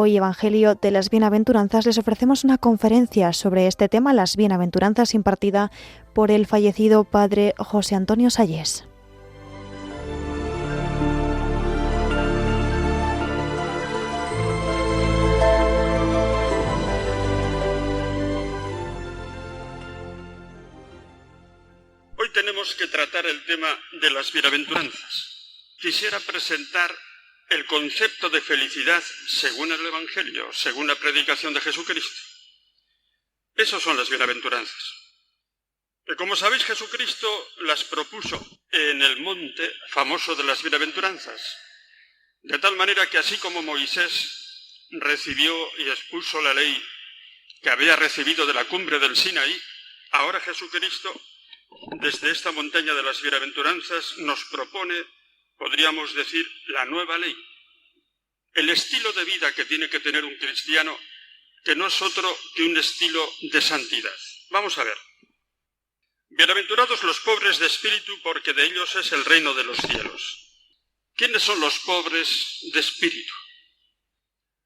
Hoy, Evangelio de las Bienaventuranzas, les ofrecemos una conferencia sobre este tema, las Bienaventuranzas, impartida por el fallecido padre José Antonio Sayés. Hoy tenemos que tratar el tema de las bienaventuranzas. Quisiera presentar el concepto de felicidad según el Evangelio, según la predicación de Jesucristo. Esas son las bienaventuranzas. Que como sabéis, Jesucristo las propuso en el monte famoso de las bienaventuranzas, de tal manera que así como Moisés recibió y expuso la ley que había recibido de la cumbre del Sinaí, ahora Jesucristo, desde esta montaña de las bienaventuranzas, nos propone, podríamos decir, la nueva ley. El estilo de vida que tiene que tener un cristiano, que no es otro que un estilo de santidad. Vamos a ver. Bienaventurados los pobres de espíritu, porque de ellos es el reino de los cielos. ¿Quiénes son los pobres de espíritu?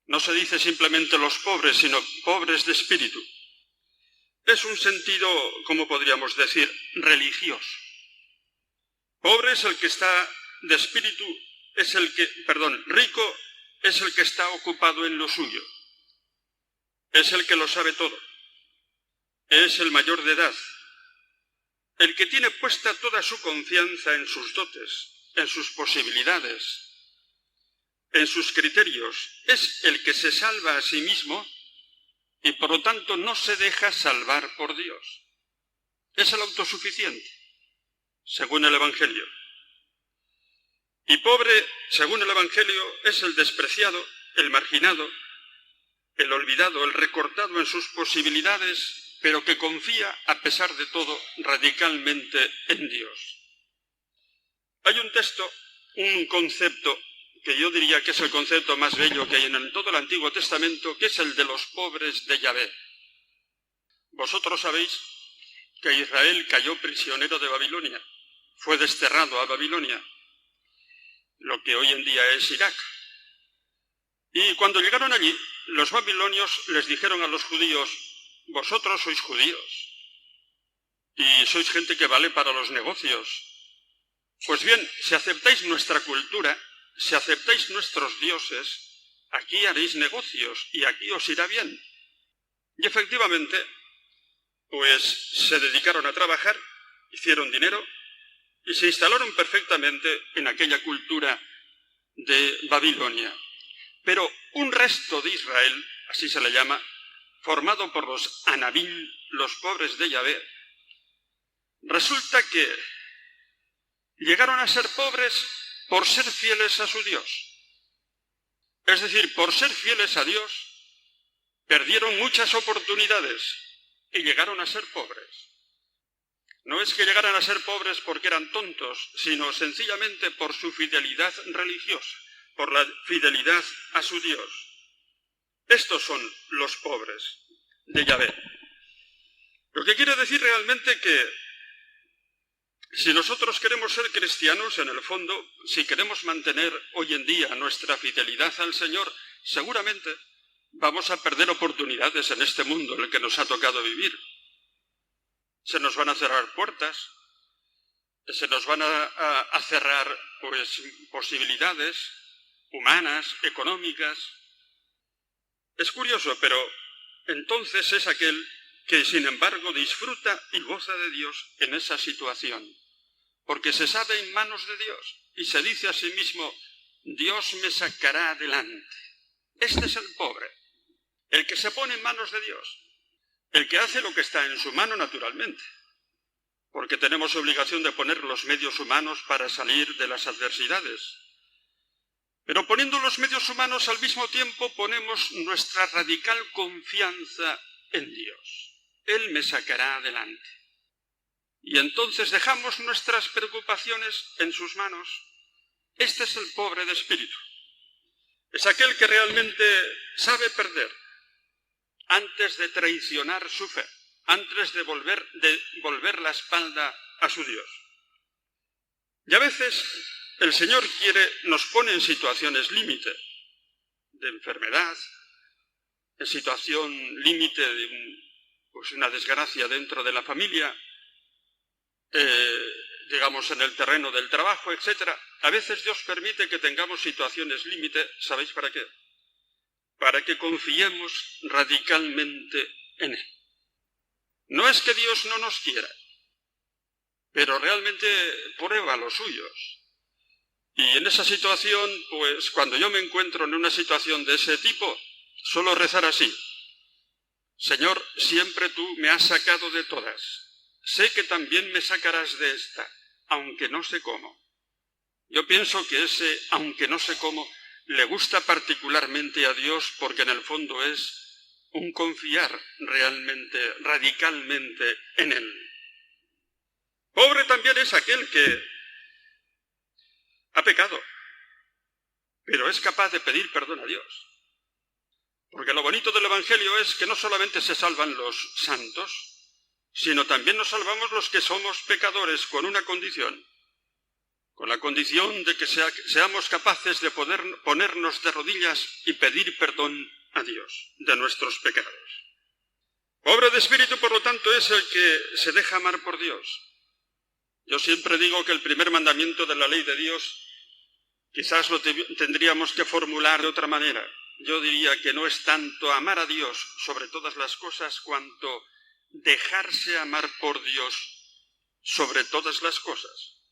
No se dice simplemente los pobres, sino pobres de espíritu. Es un sentido, como podríamos decir, religioso. Pobre es el que está de espíritu, rico es el que está ocupado en lo suyo. Es el que lo sabe todo. Es el mayor de edad. El que tiene puesta toda su confianza en sus dotes, en sus posibilidades, en sus criterios. Es el que se salva a sí mismo y por lo tanto no se deja salvar por Dios. Es el autosuficiente, según el Evangelio. Y pobre, según el Evangelio, es el despreciado, el marginado, el olvidado, el recortado en sus posibilidades, pero que confía, a pesar de todo, radicalmente en Dios. Hay un texto, un concepto, que yo diría que es el concepto más bello que hay en todo el Antiguo Testamento, que es el de los pobres de Yahvé. Vosotros sabéis que Israel cayó prisionero de Babilonia, fue desterrado a Babilonia, lo que hoy en día es Irak. Y cuando llegaron allí, los babilonios les dijeron a los judíos: vosotros sois judíos y sois gente que vale para los negocios. Pues bien, si aceptáis nuestra cultura, si aceptáis nuestros dioses, aquí haréis negocios y aquí os irá bien. Y efectivamente, pues se dedicaron a trabajar, hicieron dinero y se instalaron perfectamente en aquella cultura de Babilonia. Pero un resto de Israel, así se le llama, formado por los Anabim, los pobres de Yahvé, resulta que llegaron a ser pobres por ser fieles a su Dios. Es decir, por ser fieles a Dios, perdieron muchas oportunidades y llegaron a ser pobres. No es que llegaran a ser pobres porque eran tontos, sino sencillamente por su fidelidad religiosa, por la fidelidad a su Dios. Estos son los pobres de Yahvé. Lo que quiere decir realmente que si nosotros queremos ser cristianos, en el fondo, si queremos mantener hoy en día nuestra fidelidad al Señor, seguramente vamos a perder oportunidades en este mundo en el que nos ha tocado vivir. Se nos van a cerrar puertas, se nos van a cerrar posibilidades humanas, económicas. Es curioso, pero entonces es aquel que sin embargo disfruta y goza de Dios en esa situación, porque se sabe en manos de Dios y se dice a sí mismo: Dios me sacará adelante. Este es el pobre, el que se pone en manos de Dios, el que hace lo que está en su mano naturalmente, porque tenemos obligación de poner los medios humanos para salir de las adversidades. Pero poniendo los medios humanos al mismo tiempo ponemos nuestra radical confianza en Dios. Él me sacará adelante. Y entonces dejamos nuestras preocupaciones en sus manos. Este es el pobre de espíritu. Es aquel que realmente sabe perder antes de traicionar su fe, antes de volver la espalda a su Dios. Y a veces el Señor nos pone en situaciones límite, de enfermedad, en situación límite de una desgracia dentro de la familia, digamos en el terreno del trabajo, etc. A veces Dios permite que tengamos situaciones límite, ¿sabéis para qué? Para que confiemos radicalmente en Él. No es que Dios no nos quiera, pero realmente prueba a los suyos. Y en esa situación, pues cuando yo me encuentro en una situación de ese tipo, suelo rezar así: Señor, siempre tú me has sacado de todas. Sé que también me sacarás de esta, aunque no sé cómo. Yo pienso que ese aunque no sé cómo le gusta particularmente a Dios, porque en el fondo es un confiar realmente, radicalmente en Él. Pobre también es aquel que ha pecado, pero es capaz de pedir perdón a Dios. Porque lo bonito del Evangelio es que no solamente se salvan los santos, sino también nos salvamos los que somos pecadores con una condición, con la condición de que seamos capaces de poder ponernos de rodillas y pedir perdón a Dios de nuestros pecados. Pobre de espíritu, por lo tanto, es el que se deja amar por Dios. Yo siempre digo que el primer mandamiento de la ley de Dios quizás lo tendríamos que formular de otra manera. Yo diría que no es tanto amar a Dios sobre todas las cosas, cuanto dejarse amar por Dios sobre todas las cosas.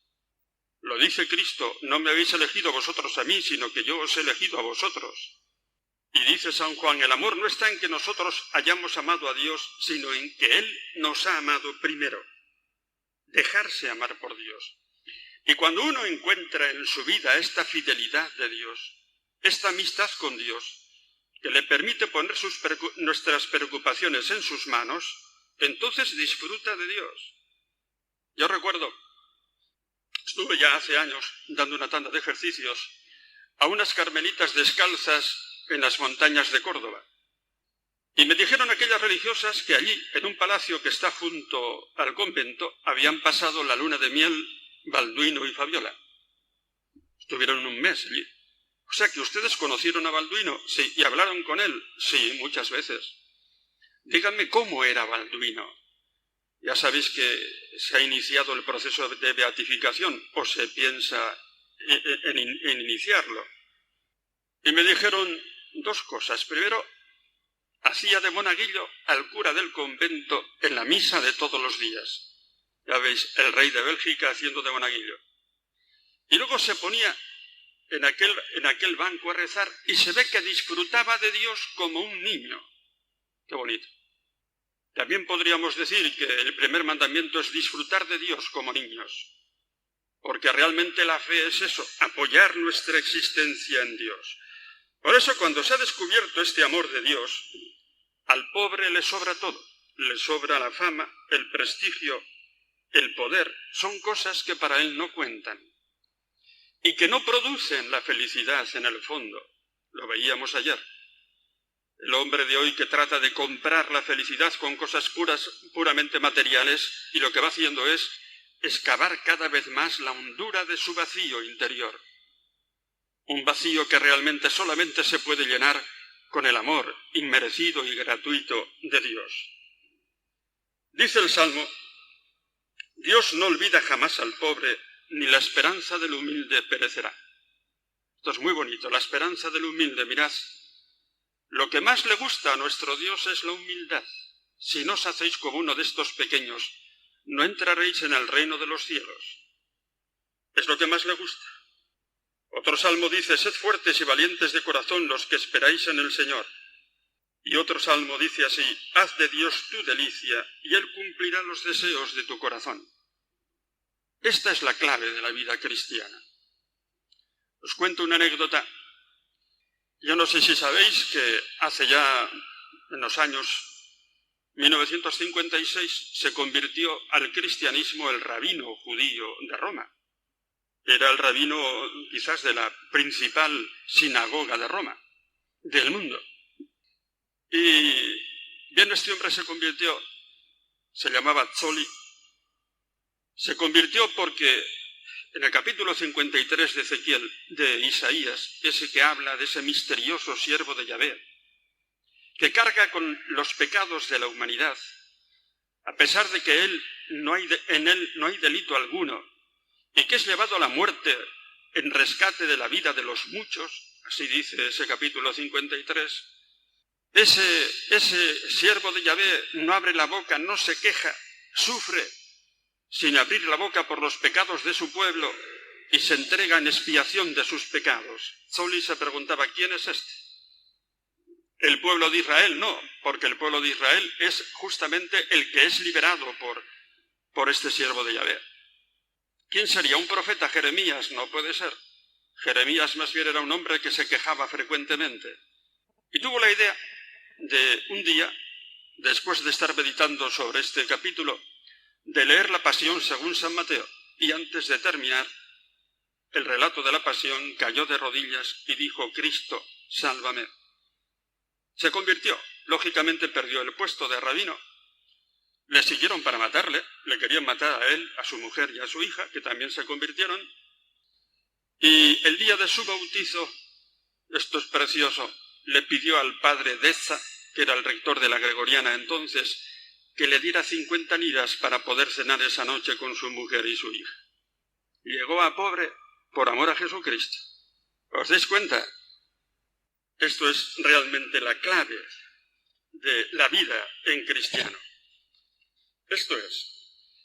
Lo dice Cristo: no me habéis elegido vosotros a mí, sino que yo os he elegido a vosotros. Y dice San Juan: el amor no está en que nosotros hayamos amado a Dios, sino en que Él nos ha amado primero. Dejarse amar por Dios. Y cuando uno encuentra en su vida esta fidelidad de Dios, esta amistad con Dios, que le permite poner nuestras preocupaciones en sus manos, entonces disfruta de Dios. Yo recuerdo, estuve ya hace años dando una tanda de ejercicios a unas carmelitas descalzas en las montañas de Córdoba. Y me dijeron aquellas religiosas que allí, en un palacio que está junto al convento, habían pasado la luna de miel Balduino y Fabiola. Estuvieron un mes allí. O sea que ustedes conocieron a Balduino, sí, y hablaron con él, sí, muchas veces. Díganme cómo era Balduino. Ya sabéis que se ha iniciado el proceso de beatificación, o se piensa en iniciarlo. Y me dijeron dos cosas. Primero, hacía de monaguillo al cura del convento en la misa de todos los días. Ya veis, el rey de Bélgica haciendo de monaguillo. Y luego se ponía en aquel banco a rezar y se ve que disfrutaba de Dios como un niño. Qué bonito. También podríamos decir que el primer mandamiento es disfrutar de Dios como niños, porque realmente la fe es eso, apoyar nuestra existencia en Dios. Por eso, cuando se ha descubierto este amor de Dios, al pobre le sobra todo. Le sobra la fama, el prestigio, el poder. Son cosas que para él no cuentan y que no producen la felicidad en el fondo. Lo veíamos ayer. El hombre de hoy que trata de comprar la felicidad con cosas puramente materiales, y lo que va haciendo es excavar cada vez más la hondura de su vacío interior. Un vacío que realmente solamente se puede llenar con el amor inmerecido y gratuito de Dios. Dice el Salmo: Dios no olvida jamás al pobre, ni la esperanza del humilde perecerá. Esto es muy bonito, la esperanza del humilde. Mirad, lo que más le gusta a nuestro Dios es la humildad. Si no os hacéis como uno de estos pequeños, no entraréis en el reino de los cielos. Es lo que más le gusta. Otro salmo dice: sed fuertes y valientes de corazón los que esperáis en el Señor. Y otro salmo dice así: haz de Dios tu delicia, y Él cumplirá los deseos de tu corazón. Esta es la clave de la vida cristiana. Os cuento una anécdota. Yo no sé si sabéis que hace ya, en los años 1956, se convirtió al cristianismo el rabino judío de Roma. Era el rabino quizás de la principal sinagoga de Roma, del mundo. Y bien, este hombre se convirtió, se llamaba Tzoli. Se convirtió porque en el capítulo 53 de Ezequiel, de Isaías, ese que habla de ese misterioso siervo de Yahvé, que carga con los pecados de la humanidad, a pesar de que en él no hay delito alguno, y que es llevado a la muerte en rescate de la vida de los muchos, así dice ese capítulo 53, ese siervo de Yahvé no abre la boca, no se queja, sufre sin abrir la boca por los pecados de su pueblo y se entrega en expiación de sus pecados. Zoli se preguntaba, ¿quién es este? El pueblo de Israel no, porque el pueblo de Israel es justamente el que es liberado por este siervo de Yahvé. ¿Quién sería? ¿Un profeta? Jeremías, no puede ser. Jeremías más bien era un hombre que se quejaba frecuentemente. Y tuvo la idea de un día, después de estar meditando sobre este capítulo, de leer la Pasión según San Mateo. Y antes de terminar el relato de la Pasión, cayó de rodillas y dijo, Cristo, sálvame. Se convirtió, lógicamente perdió el puesto de rabino. Le siguieron para matarle, le querían matar a él, a su mujer y a su hija, que también se convirtieron. Y el día de su bautizo, esto es precioso, le pidió al padre Deza, que era el rector de la Gregoriana entonces, que le diera 50 liras para poder cenar esa noche con su mujer y su hija. Llegó a pobre por amor a Jesucristo. ¿Os dais cuenta? Esto es realmente la clave de la vida en cristiano. Esto es.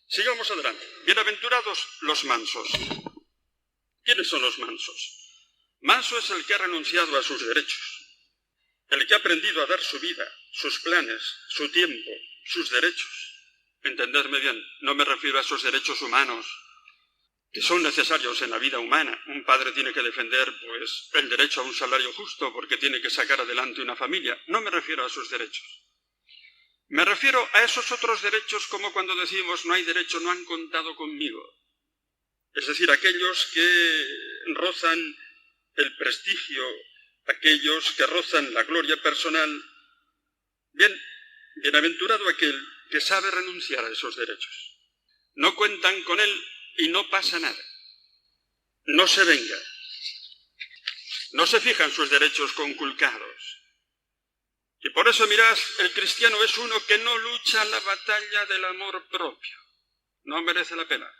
Sigamos adelante. Bienaventurados los mansos. ¿Quiénes son los mansos? Manso es el que ha renunciado a sus derechos, el que ha aprendido a dar su vida, sus planes, su tiempo, sus derechos. Entendedme bien, no me refiero a esos derechos humanos que son necesarios en la vida humana. Un padre tiene que defender, pues, el derecho a un salario justo porque tiene que sacar adelante una familia. No me refiero a esos derechos. Me refiero a esos otros derechos como cuando decimos no hay derecho, no han contado conmigo. Es decir, aquellos que rozan el prestigio, aquellos que rozan la gloria personal. Bien, bienaventurado aquel que sabe renunciar a esos derechos. No cuentan con él y no pasa nada. No se venga. No se fijan sus derechos conculcados. Y por eso, mirad, el cristiano es uno que no lucha la batalla del amor propio. No merece la pena.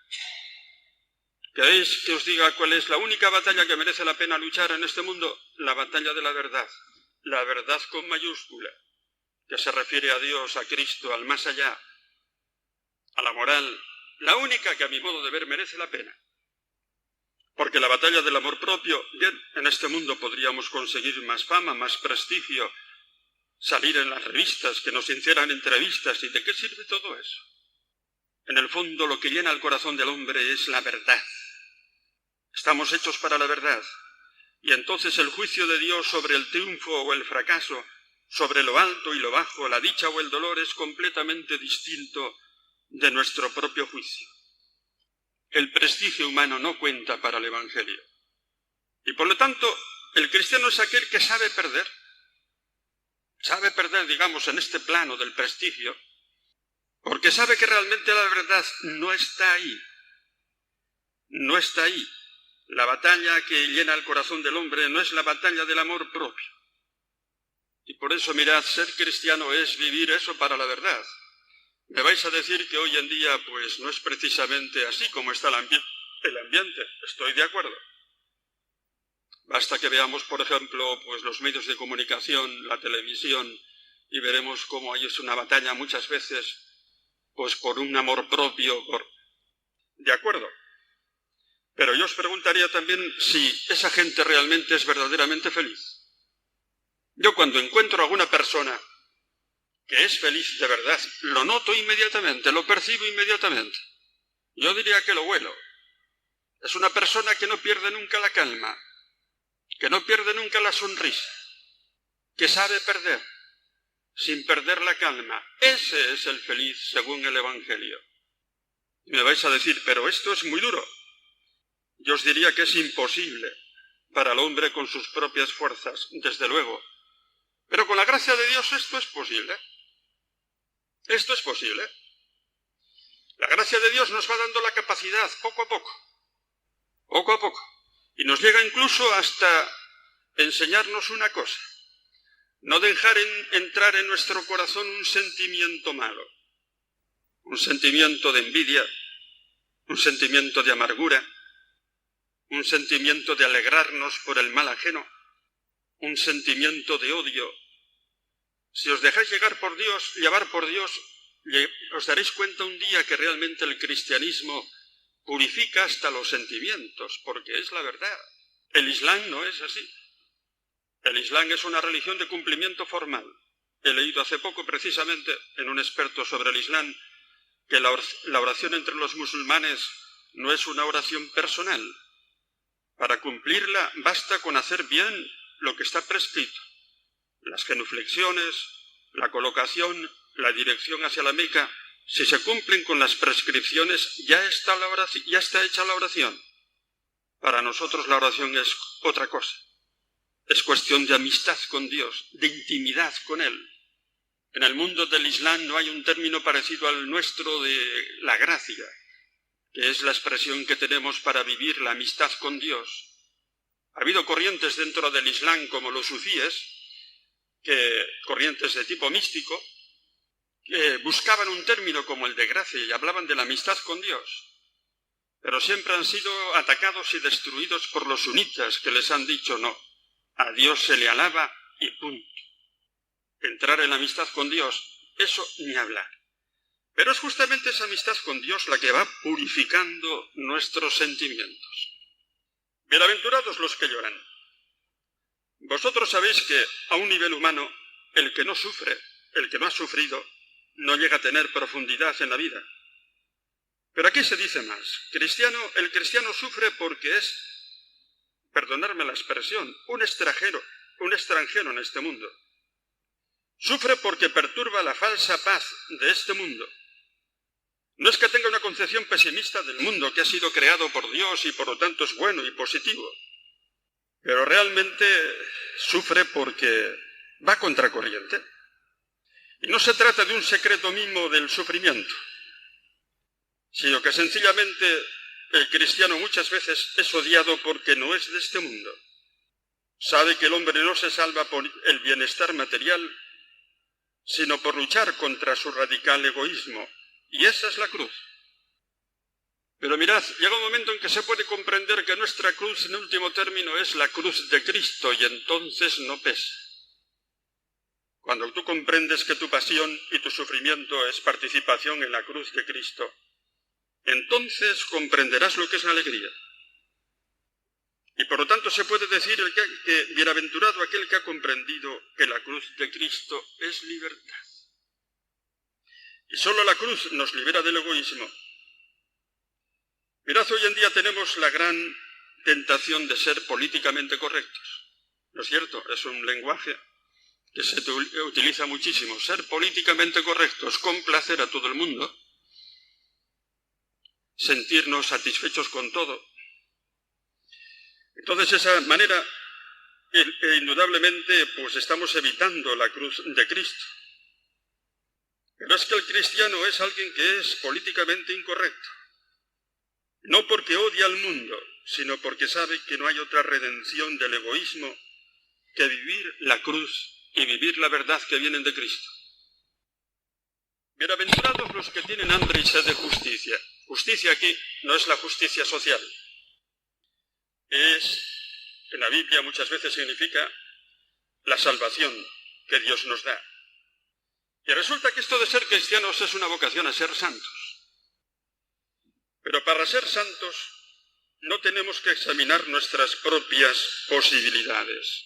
¿Queréis que os diga cuál es la única batalla que merece la pena luchar en este mundo? La batalla de la verdad. La verdad con mayúscula, que se refiere a Dios, a Cristo, al más allá, a la moral. La única que a mi modo de ver merece la pena. Porque la batalla del amor propio, bien, en este mundo podríamos conseguir más fama, más prestigio, salir en las revistas, que nos hicieran entrevistas. ¿Y de qué sirve todo eso? En el fondo lo que llena el corazón del hombre es la verdad. Estamos hechos para la verdad. Y entonces el juicio de Dios sobre el triunfo o el fracaso, sobre lo alto y lo bajo, la dicha o el dolor, es completamente distinto de nuestro propio juicio. El prestigio humano no cuenta para el Evangelio. Y por lo tanto, el cristiano es aquel que sabe perder. Sabe perder, digamos, en este plano del prestigio, porque sabe que realmente la verdad no está ahí. No está ahí. La batalla que llena el corazón del hombre no es la batalla del amor propio. Y por eso, mirad, ser cristiano es vivir eso para la verdad. Me vais a decir que hoy en día, pues, no es precisamente así como está el ambiente. Estoy de acuerdo. Basta que veamos, por ejemplo, pues los medios de comunicación, la televisión, y veremos cómo hay una batalla muchas veces, pues por un amor propio, De acuerdo. Pero yo os preguntaría también si esa gente realmente es verdaderamente feliz. Yo cuando encuentro a alguna persona que es feliz de verdad, lo noto inmediatamente, lo percibo inmediatamente. Yo diría que lo huelo. Es una persona que no pierde nunca la calma, que no pierde nunca la sonrisa, que sabe perder, sin perder la calma. Ese es el feliz según el Evangelio. Y me vais a decir, pero esto es muy duro. Yo os diría que es imposible para el hombre con sus propias fuerzas, desde luego. Pero con la gracia de Dios esto es posible. Esto es posible. La gracia de Dios nos va dando la capacidad poco a poco, y nos llega incluso hasta enseñarnos una cosa. No dejar entrar en nuestro corazón un sentimiento malo, un sentimiento de envidia, un sentimiento de amargura, un sentimiento de alegrarnos por el mal ajeno, un sentimiento de odio. Si os dejáis llevar por Dios, os daréis cuenta un día que realmente el cristianismo purifica hasta los sentimientos, porque es la verdad. El Islam no es así. El Islam es una religión de cumplimiento formal. He leído hace poco precisamente en un experto sobre el Islam que la oración entre los musulmanes no es una oración personal. Para cumplirla basta con hacer bien lo que está prescrito. Las genuflexiones, la colocación, la dirección hacia la Meca, si se cumplen con las prescripciones, ya está hecha la oración. Para nosotros la oración es otra cosa. Es cuestión de amistad con Dios, de intimidad con Él. En el mundo del Islam no hay un término parecido al nuestro de la gracia, que es la expresión que tenemos para vivir la amistad con Dios. Ha habido corrientes dentro del Islam como los sufíes, corrientes de tipo místico, que buscaban un término como el de gracia y hablaban de la amistad con Dios. Pero siempre han sido atacados y destruidos por los sunitas, que les han dicho no, a Dios se le alaba y punto. Entrar en la amistad con Dios, eso ni hablar. Pero es justamente esa amistad con Dios la que va purificando nuestros sentimientos. Bienaventurados los que lloran. Vosotros sabéis que a un nivel humano, el que no sufre, el que no ha sufrido, no llega a tener profundidad en la vida. Pero aquí se dice más. El cristiano sufre porque es, perdonadme la expresión, un extranjero en este mundo. Sufre porque perturba la falsa paz de este mundo. No es que tenga una concepción pesimista del mundo que ha sido creado por Dios y por lo tanto es bueno y positivo, pero realmente sufre porque va contracorriente. Y no se trata de un secreto mimo del sufrimiento, sino que sencillamente el cristiano muchas veces es odiado porque no es de este mundo. Sabe que el hombre no se salva por el bienestar material, sino por luchar contra su radical egoísmo, y esa es la cruz. Pero mirad, llega un momento en que se puede comprender que nuestra cruz en último término es la cruz de Cristo y entonces no pesa. Cuando tú comprendes que tu pasión y tu sufrimiento es participación en la cruz de Cristo, entonces comprenderás lo que es la alegría. Y por lo tanto se puede decir que bienaventurado aquel que ha comprendido que la cruz de Cristo es libertad. Y solo la cruz nos libera del egoísmo. Mirad, hoy en día tenemos la gran tentación de ser políticamente correctos. ¿No es cierto? Es un lenguaje que se utiliza muchísimo. Ser políticamente correctos, complacer a todo el mundo, sentirnos satisfechos con todo. Entonces, de esa manera, indudablemente, pues estamos evitando la cruz de Cristo. Pero es que el cristiano es alguien que es políticamente incorrecto. No porque odia al mundo, sino porque sabe que no hay otra redención del egoísmo que vivir la cruz y vivir la verdad que vienen de Cristo. Bienaventurados los que tienen hambre y sed de justicia. Justicia aquí no es la justicia social. En la Biblia muchas veces significa la salvación que Dios nos da. Y resulta que esto de ser cristianos es una vocación a ser santos. Pero para ser santos no tenemos que examinar nuestras propias posibilidades.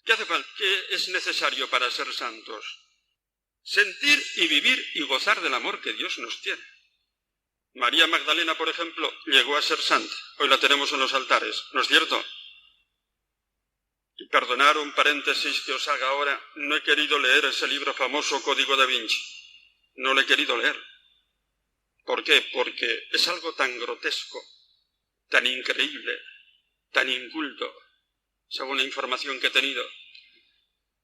¿Qué hace falta? ¿Qué es necesario para ser santos? Sentir y vivir y gozar del amor que Dios nos tiene. María Magdalena, por ejemplo, llegó a ser santa. Hoy la tenemos en los altares, ¿no es cierto? Y perdonar un paréntesis que os haga ahora, no he querido leer ese libro famoso Código da Vinci. No lo he querido leer. ¿Por qué? Porque es algo tan grotesco, tan increíble, tan inculto, según la información que he tenido,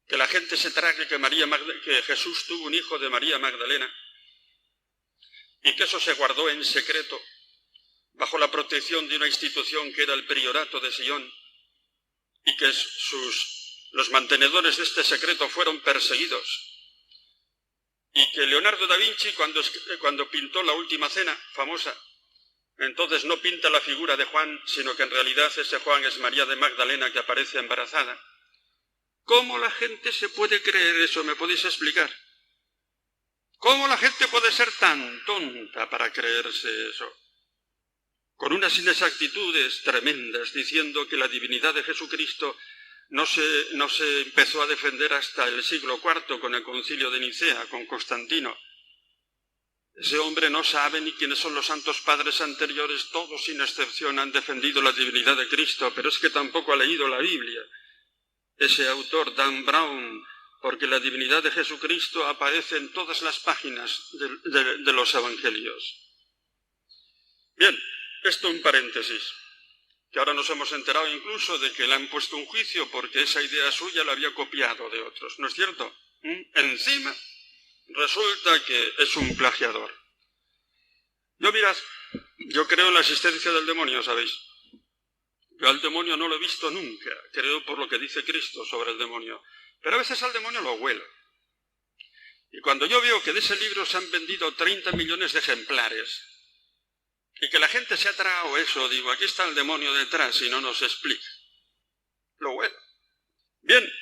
que la gente se trague que Jesús tuvo un hijo de María Magdalena y que eso se guardó en secreto bajo la protección de una institución que era el Priorato de Sion y que sus los mantenedores de este secreto fueron perseguidos y que Leonardo da Vinci, cuando pintó la Última Cena, famosa, entonces no pinta la figura de Juan, sino que en realidad ese Juan es María de Magdalena que aparece embarazada. ¿Cómo la gente se puede creer eso? ¿Me podéis explicar? ¿Cómo la gente puede ser tan tonta para creerse eso? Con unas inexactitudes tremendas, diciendo que la divinidad de Jesucristo no se empezó a defender hasta el siglo IV con el concilio de Nicea, con Constantino. Ese hombre no sabe ni quiénes son los santos padres anteriores, todos sin excepción han defendido la divinidad de Cristo, pero es que tampoco ha leído la Biblia. Ese autor, Dan Brown, porque la divinidad de Jesucristo aparece en todas las páginas de los evangelios. Bien, esto un paréntesis, que ahora nos hemos enterado incluso de que le han puesto un juicio porque esa idea suya la había copiado de otros, ¿no es cierto? Encima resulta que es un plagiador. Yo creo en la existencia del demonio, ¿sabéis? Yo al demonio no lo he visto nunca, creo por lo que dice Cristo sobre el demonio, pero a veces al demonio lo huelo. Y cuando yo veo que de ese libro se han vendido 30 millones de ejemplares, y que la gente se ha tragado eso, digo, aquí está el demonio detrás y no nos explica. Lo huelo. Bien,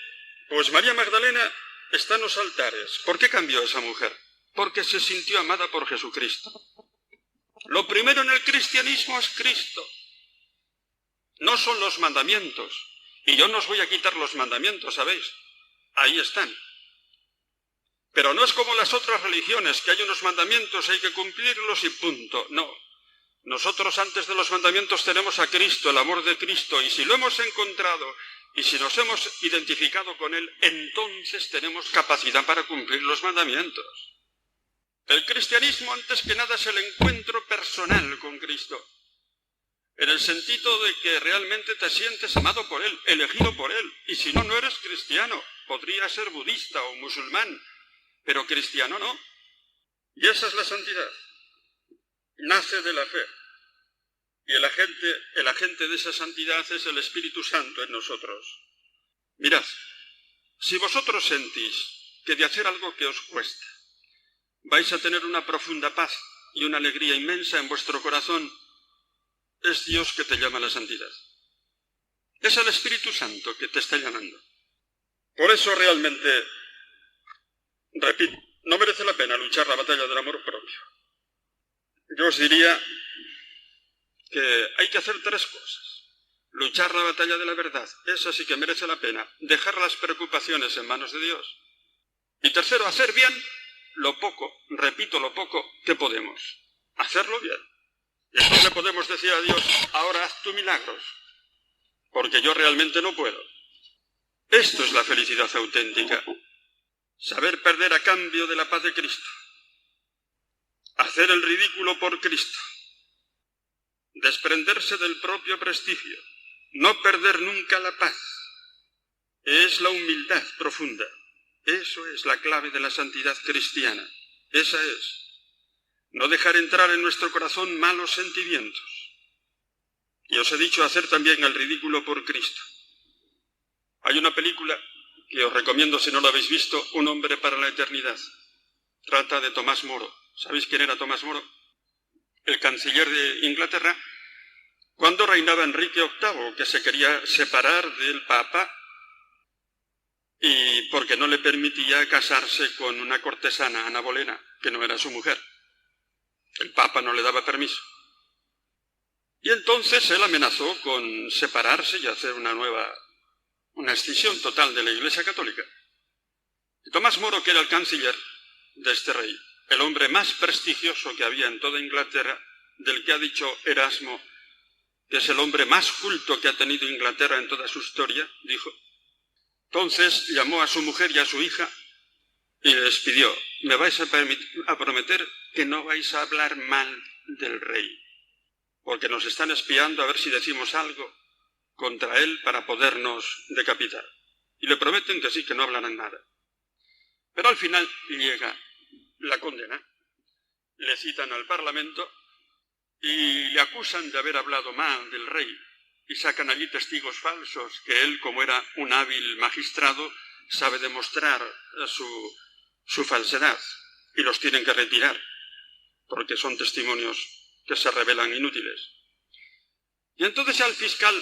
pues María Magdalena está en los altares. ¿Por qué cambió esa mujer? Porque se sintió amada por Jesucristo. Lo primero en el cristianismo es Cristo. No son los mandamientos. Y yo no os voy a quitar los mandamientos, ¿sabéis? Ahí están. Pero no es como las otras religiones, que hay unos mandamientos, hay que cumplirlos y punto. No. Nosotros antes de los mandamientos tenemos a Cristo, el amor de Cristo, y si lo hemos encontrado y si nos hemos identificado con Él, entonces tenemos capacidad para cumplir los mandamientos. El cristianismo, antes que nada, es el encuentro personal con Cristo, en el sentido de que realmente te sientes amado por Él, elegido por Él, y si no, no eres cristiano, podría ser budista o musulmán, pero cristiano no. Y esa es la santidad. Nace de la fe. Y el agente de esa santidad es el Espíritu Santo en nosotros. Mirad, si vosotros sentís que de hacer algo que os cuesta, vais a tener una profunda paz y una alegría inmensa en vuestro corazón, es Dios que te llama a la santidad. Es el Espíritu Santo que te está llamando. Por eso realmente, repito, no merece la pena luchar la batalla del amor propio. Yo os diría que hay que hacer 3 cosas. Luchar la batalla de la verdad, esa sí que merece la pena. Dejar las preocupaciones en manos de Dios. Y tercero, hacer bien lo poco, repito, lo poco que podemos. Hacerlo bien. Y entonces le podemos decir a Dios, ahora haz tu milagros, porque yo realmente no puedo. Esto es la felicidad auténtica. Saber perder a cambio de la paz de Cristo. Hacer el ridículo por Cristo. Desprenderse del propio prestigio. No perder nunca la paz. Es la humildad profunda. Eso es la clave de la santidad cristiana. Esa es. No dejar entrar en nuestro corazón malos sentimientos. Y os he dicho hacer también el ridículo por Cristo. Hay una película que os recomiendo si no la habéis visto, Un hombre para la eternidad. Trata de Tomás Moro. ¿Sabéis quién era Tomás Moro? El canciller de Inglaterra, cuando reinaba Enrique VIII, que se quería separar del Papa y porque no le permitía casarse con una cortesana, Ana Bolena, que no era su mujer. El Papa no le daba permiso. Y entonces él amenazó con separarse y hacer una escisión total de la Iglesia Católica. Y Tomás Moro, que era el canciller de este rey, el hombre más prestigioso que había en toda Inglaterra, del que ha dicho Erasmo, que es el hombre más culto que ha tenido Inglaterra en toda su historia, dijo. Entonces llamó a su mujer y a su hija y les pidió, me vais a prometer que no vais a hablar mal del rey, porque nos están espiando a ver si decimos algo contra él para podernos decapitar. Y le prometen que sí, que no hablarán nada. Pero al final llega la condena, le citan al Parlamento y le acusan de haber hablado mal del rey. y sacan allí testigos falsos, que él, como era un hábil magistrado, sabe demostrar su falsedad, y los tienen que retirar, porque son testimonios que se revelan inútiles. Y entonces ya el fiscal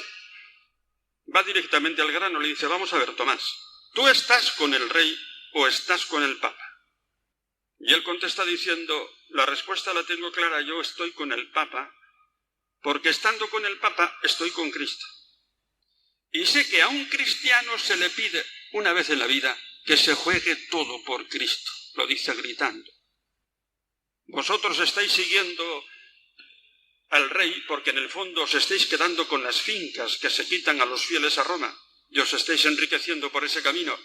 va directamente al grano, le dice: vamos a ver, Tomás, ¿tú estás con el rey o estás con el papa? Y él contesta diciendo: la respuesta la tengo clara, yo estoy con el papa, porque estando con el papa estoy con Cristo. Y sé que a un cristiano se le pide una vez en la vida que se juegue todo por Cristo, lo dice gritando. Vosotros estáis siguiendo al rey porque en el fondo os estáis quedando con las fincas que se quitan a los fieles a Roma y os estáis enriqueciendo por ese camino.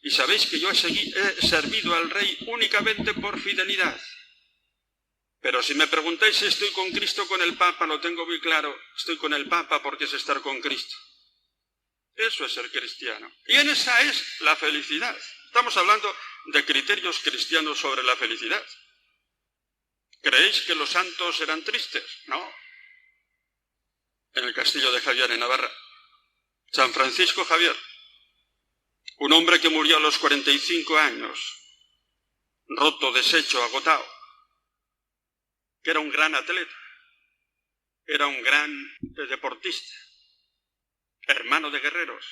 Y sabéis que yo he servido al rey únicamente por fidelidad. Pero si me preguntáis si estoy con Cristo o con el Papa, lo tengo muy claro. Estoy con el Papa porque es estar con Cristo. Eso es ser cristiano. Y en esa es la felicidad. Estamos hablando de criterios cristianos sobre la felicidad. ¿Creéis que los santos eran tristes? No. En el castillo de Javier, en Navarra, San Francisco Javier, un hombre que murió a los 45 años, roto, deshecho, agotado, que era un gran atleta, era un gran deportista, hermano de guerreros,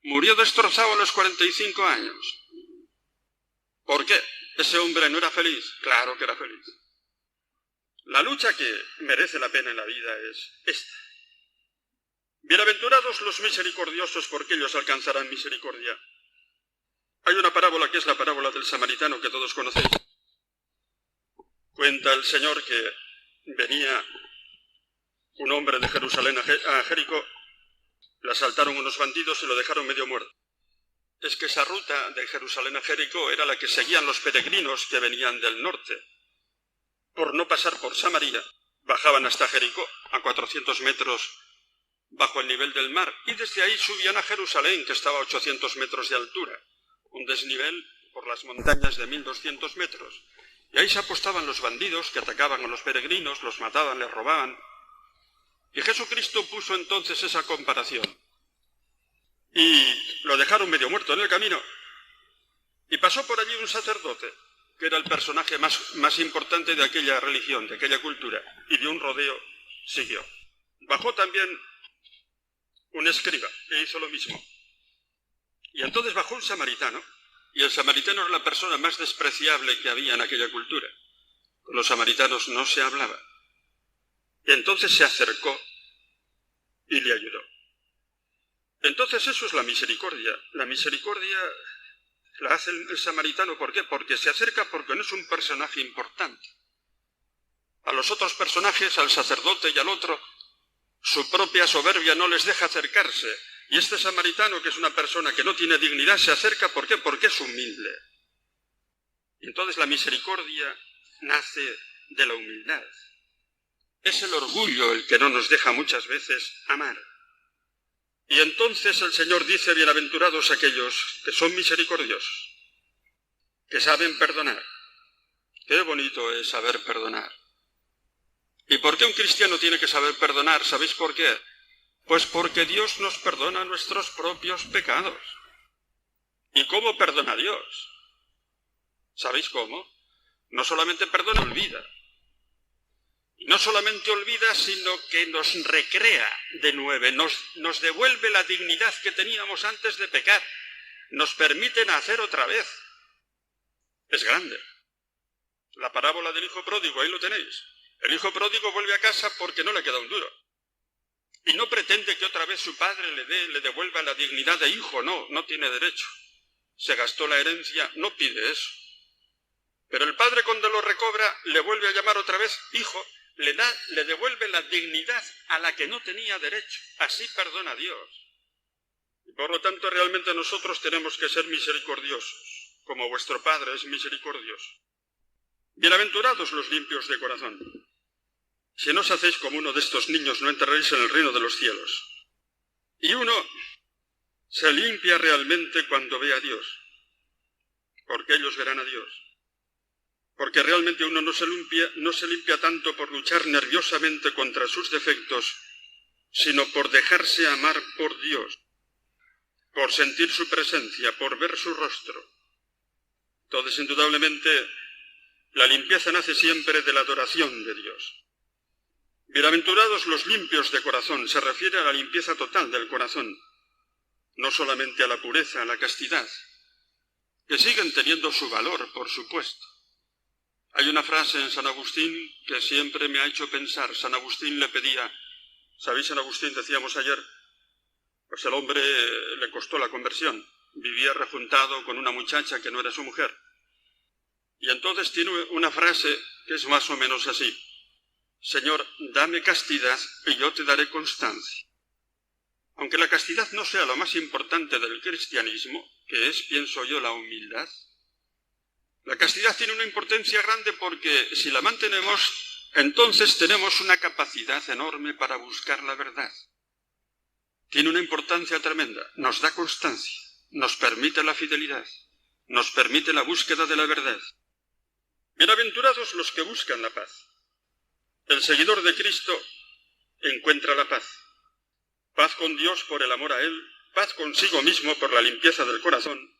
murió destrozado a los 45 años. ¿Por qué? ¿Ese hombre no era feliz? Claro que era feliz. La lucha que merece la pena en la vida es esta. Bienaventurados los misericordiosos, porque ellos alcanzarán misericordia. Hay una parábola que es la parábola del samaritano que todos conocéis. Cuenta el Señor que venía un hombre de Jerusalén a Jericó, le asaltaron unos bandidos y lo dejaron medio muerto. Es que esa ruta de Jerusalén a Jericó era la que seguían los peregrinos que venían del norte. Por no pasar por Samaria, bajaban hasta Jericó, a 400 metros bajo el nivel del mar, y desde ahí subían a Jerusalén, que estaba a 800 metros de altura, un desnivel por las montañas de 1200 metros. Y ahí se apostaban los bandidos que atacaban a los peregrinos, los mataban, les robaban. Y Jesucristo puso entonces esa comparación. Y lo dejaron medio muerto en el camino. Y pasó por allí un sacerdote, que era el personaje más importante de aquella religión, de aquella cultura, y de un rodeo siguió. Bajó también un escriba, que hizo lo mismo. Y entonces bajó un samaritano, y el samaritano era la persona más despreciable que había en aquella cultura. Con los samaritanos no se hablaba. Y entonces se acercó y le ayudó. Entonces eso es la misericordia. La misericordia la hace el samaritano, ¿por qué? Porque se acerca porque no es un personaje importante. A los otros personajes, al sacerdote y al otro, su propia soberbia no les deja acercarse. Y este samaritano, que es una persona que no tiene dignidad, se acerca, ¿por qué? Porque es humilde. Entonces la misericordia nace de la humildad. Es el orgullo el que no nos deja muchas veces amar. Y entonces el Señor dice: bienaventurados aquellos que son misericordiosos, que saben perdonar. Qué bonito es saber perdonar. ¿Y por qué un cristiano tiene que saber perdonar? ¿Sabéis por qué? Pues porque Dios nos perdona nuestros propios pecados. ¿Y cómo perdona Dios? ¿Sabéis cómo? No solamente perdona, olvida. Y no solamente olvida, sino que nos recrea de nuevo, nos devuelve la dignidad que teníamos antes de pecar. Nos permite nacer otra vez. Es grande. La parábola del hijo pródigo, ahí lo tenéis. El hijo pródigo vuelve a casa porque no le queda un duro. Y no pretende que otra vez su padre le devuelva la dignidad de hijo, no tiene derecho. Se gastó la herencia, no pide eso. Pero el padre, cuando lo recobra, le vuelve a llamar otra vez hijo, le devuelve la dignidad a la que no tenía derecho. Así perdona Dios. Y por lo tanto, realmente nosotros tenemos que ser misericordiosos, como vuestro Padre es misericordioso. Bienaventurados los limpios de corazón. Si no os hacéis como uno de estos niños, no entraréis en el reino de los cielos. Y uno se limpia realmente cuando ve a Dios, porque ellos verán a Dios. Porque realmente uno no se limpia tanto por luchar nerviosamente contra sus defectos, sino por dejarse amar por Dios, por sentir su presencia, por ver su rostro. Entonces, indudablemente, la limpieza nace siempre de la adoración de Dios. Bienaventurados los limpios de corazón, se refiere a la limpieza total del corazón, no solamente a la pureza, a la castidad, que siguen teniendo su valor, por supuesto. Hay una frase en San Agustín que siempre me ha hecho pensar. San Agustín le pedía, ¿sabéis? San Agustín, decíamos ayer, pues el hombre le costó la conversión, vivía rejuntado con una muchacha que no era su mujer. Y entonces tiene una frase que es más o menos así: Señor, dame castidad y yo te daré constancia. Aunque la castidad no sea lo más importante del cristianismo, que es, pienso yo, la humildad, la castidad tiene una importancia grande porque si la mantenemos, entonces tenemos una capacidad enorme para buscar la verdad. Tiene una importancia tremenda, nos da constancia, nos permite la fidelidad, nos permite la búsqueda de la verdad. Bienaventurados los que buscan la paz. El seguidor de Cristo encuentra la paz. Paz con Dios por el amor a Él, paz consigo mismo por la limpieza del corazón,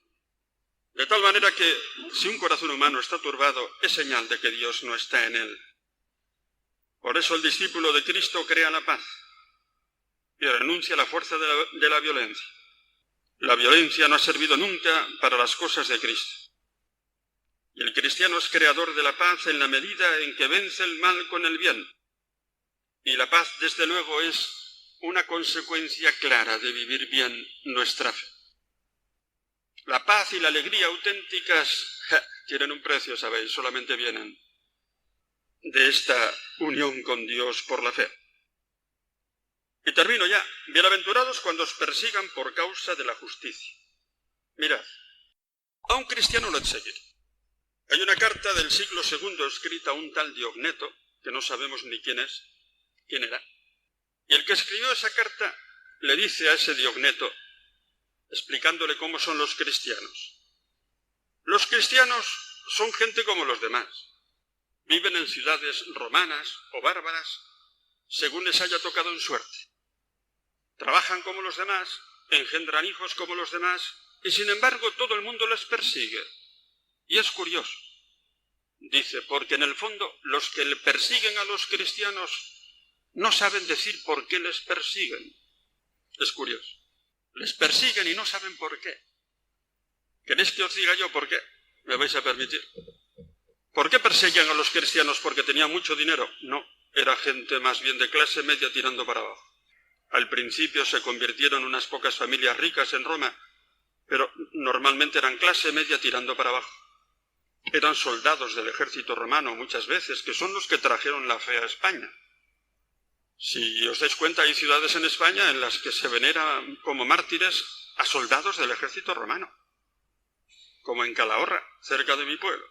de tal manera que si un corazón humano está turbado, es señal de que Dios no está en él. Por eso el discípulo de Cristo crea la paz y renuncia a la fuerza de la violencia. La violencia no ha servido nunca para las cosas de Cristo. Y el cristiano es creador de la paz en la medida en que vence el mal con el bien. Y la paz, desde luego, es una consecuencia clara de vivir bien nuestra fe. La paz y la alegría auténticas tienen un precio, sabéis, solamente vienen de esta unión con Dios por la fe. Y termino ya. Bienaventurados cuando os persigan por causa de la justicia. Mirad, a un cristiano no es seguir. Hay una carta del siglo II escrita a un tal Diogneto, que no sabemos ni quién era. Y el que escribió esa carta le dice a ese Diogneto, explicándole cómo son los cristianos. Los cristianos son gente como los demás. Viven en ciudades romanas o bárbaras, según les haya tocado en suerte. Trabajan como los demás, engendran hijos como los demás, y sin embargo todo el mundo les persigue. Y es curioso. Dice, porque en el fondo los que le persiguen a los cristianos no saben decir por qué les persiguen. Es curioso. Les persiguen y no saben por qué. ¿Queréis que os diga yo por qué? ¿Me vais a permitir? ¿Por qué perseguían a los cristianos? ¿Porque tenían mucho dinero? No, era gente más bien de clase media tirando para abajo. Al principio se convirtieron unas pocas familias ricas en Roma, pero normalmente eran clase media tirando para abajo. Eran soldados del ejército romano muchas veces, que son los que trajeron la fe a España. Si os dais cuenta, hay ciudades en España en las que se venera como mártires a soldados del ejército romano, como en Calahorra, cerca de mi pueblo.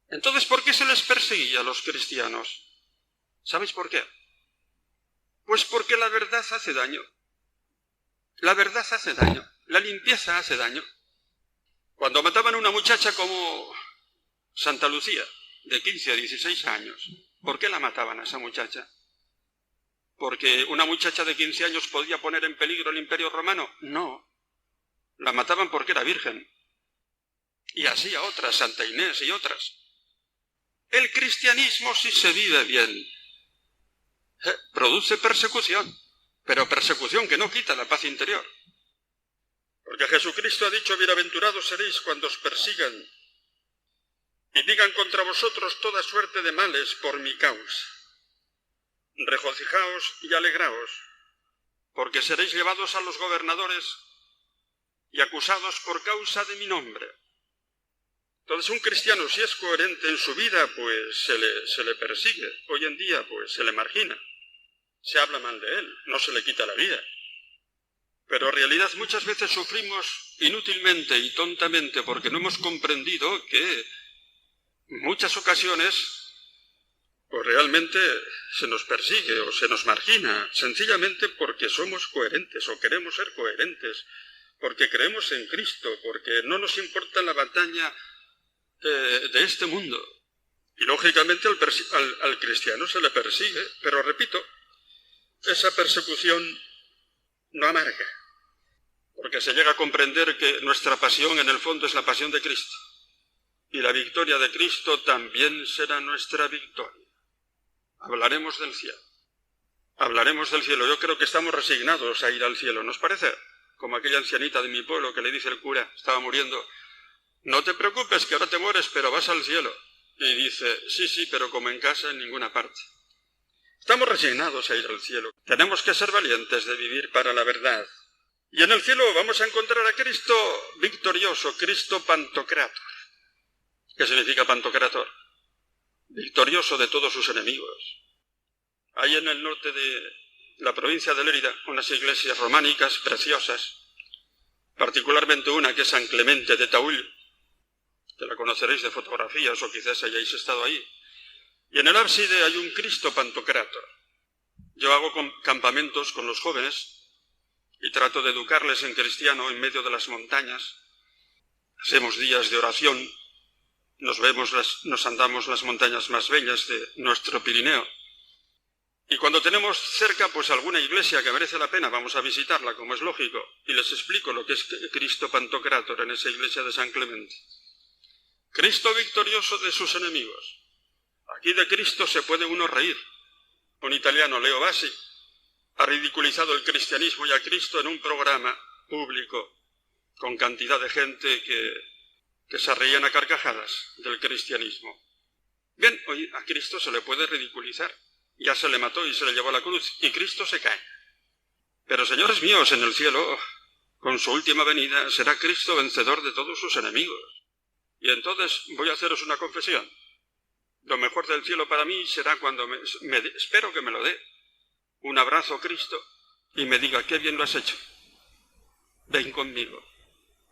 Entonces, ¿por qué se les perseguía a los cristianos? ¿Sabéis por qué? Pues porque la verdad hace daño. La verdad hace daño. La limpieza hace daño. Cuando mataban a una muchacha como Santa Lucía, de 15 a 16 años, ¿por qué la mataban a esa muchacha? ¿Porque una muchacha de 15 años podía poner en peligro el Imperio Romano? No. La mataban porque era virgen. Y así a otras, Santa Inés y otras. El cristianismo, si se vive bien, produce persecución, pero persecución que no quita la paz interior. Porque Jesucristo ha dicho, bienaventurados seréis cuando os persigan y digan contra vosotros toda suerte de males por mi causa. Regocijaos y alegraos, porque seréis llevados a los gobernadores y acusados por causa de mi nombre. Entonces un cristiano, si es coherente en su vida, pues se le persigue. Hoy en día, pues se le margina. Se habla mal de él, no se le quita la vida. Pero en realidad muchas veces sufrimos inútilmente y tontamente porque no hemos comprendido que en muchas ocasiones pues realmente se nos persigue o se nos margina, sencillamente porque somos coherentes o queremos ser coherentes, porque creemos en Cristo, porque no nos importa la batalla de este mundo. Y lógicamente al cristiano se le persigue, pero repito, esa persecución no amarga, porque se llega a comprender que nuestra pasión en el fondo es la pasión de Cristo, y la victoria de Cristo también será nuestra victoria. Hablaremos del cielo. Hablaremos del cielo. Yo creo que estamos resignados a ir al cielo, ¿nos parece? Como aquella ancianita de mi pueblo que le dice el cura, estaba muriendo: no te preocupes que ahora te mueres, pero vas al cielo. Y dice: sí, pero como en casa en ninguna parte. Estamos resignados a ir al cielo. Tenemos que ser valientes de vivir para la verdad. Y en el cielo vamos a encontrar a Cristo victorioso, Cristo Pantocrátor. ¿Qué significa Pantocrátor? Victorioso de todos sus enemigos. Hay en el norte de la provincia de Lérida unas iglesias románicas preciosas, particularmente una que es San Clemente de Taúl, que la conoceréis de fotografías o quizás hayáis estado ahí. Y en el ábside hay un Cristo Pantocrátor. Yo hago campamentos con los jóvenes y trato de educarles en cristiano en medio de las montañas. Hacemos días de oración, nos andamos las montañas más bellas de nuestro Pirineo. Y cuando tenemos cerca pues alguna iglesia que merece la pena, vamos a visitarla, como es lógico, y les explico lo que es Cristo Pantocrátor en esa iglesia de San Clemente. Cristo victorioso de sus enemigos. Aquí de Cristo se puede uno reír. Un italiano, Leo Bassi, ha ridiculizado el cristianismo y a Cristo en un programa público con cantidad de gente que se reían a carcajadas del cristianismo. Bien, hoy a Cristo se le puede ridiculizar. Ya se le mató y se le llevó a la cruz, y Cristo se cae. Pero, señores míos, en el cielo, con su última venida, será Cristo vencedor de todos sus enemigos. Y entonces voy a haceros una confesión. Lo mejor del cielo para mí será cuando espero que me lo dé un abrazo Cristo y me diga: qué bien lo has hecho, ven conmigo.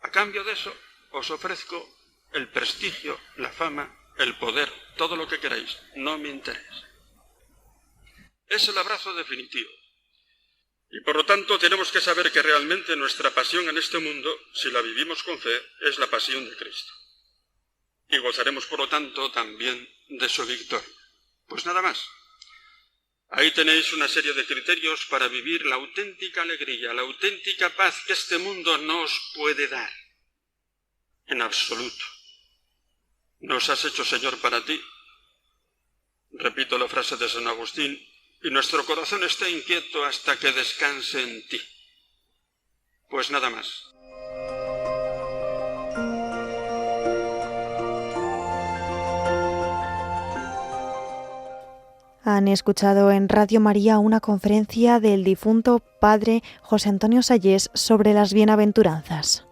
A cambio de eso os ofrezco el prestigio, la fama, el poder, todo lo que queráis, no me interesa. Es el abrazo definitivo. Y por lo tanto tenemos que saber que realmente nuestra pasión en este mundo, si la vivimos con fe, es la pasión de Cristo. Y gozaremos por lo tanto también de su victoria. Pues nada más. Ahí tenéis una serie de criterios para vivir la auténtica alegría, la auténtica paz que este mundo no os puede dar. En absoluto. Nos has hecho Señor para ti. Repito la frase de San Agustín: y nuestro corazón está inquieto hasta que descanse en ti. Pues nada más. Han escuchado en Radio María una conferencia del difunto padre José Antonio Sayés sobre las bienaventuranzas.